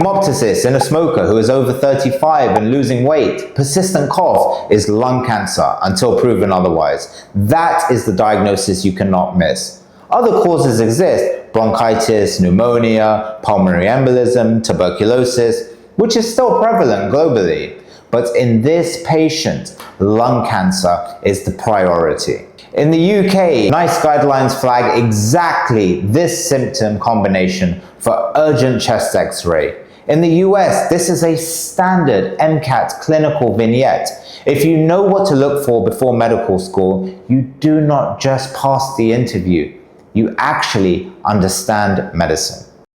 Hemoptysis in a smoker who is over 35 and losing weight. Persistent cough is lung cancer until proven otherwise. That is the diagnosis you cannot miss. Other causes exist: bronchitis, pneumonia, pulmonary embolism, tuberculosis, which is still prevalent globally. But in this patient, lung cancer is the priority. In the UK, NICE guidelines flag exactly this symptom combination for urgent chest X-ray. In the US, this is a standard MCAT clinical vignette. If you know what to look for before medical school, you do not just pass the interview, you actually understand medicine.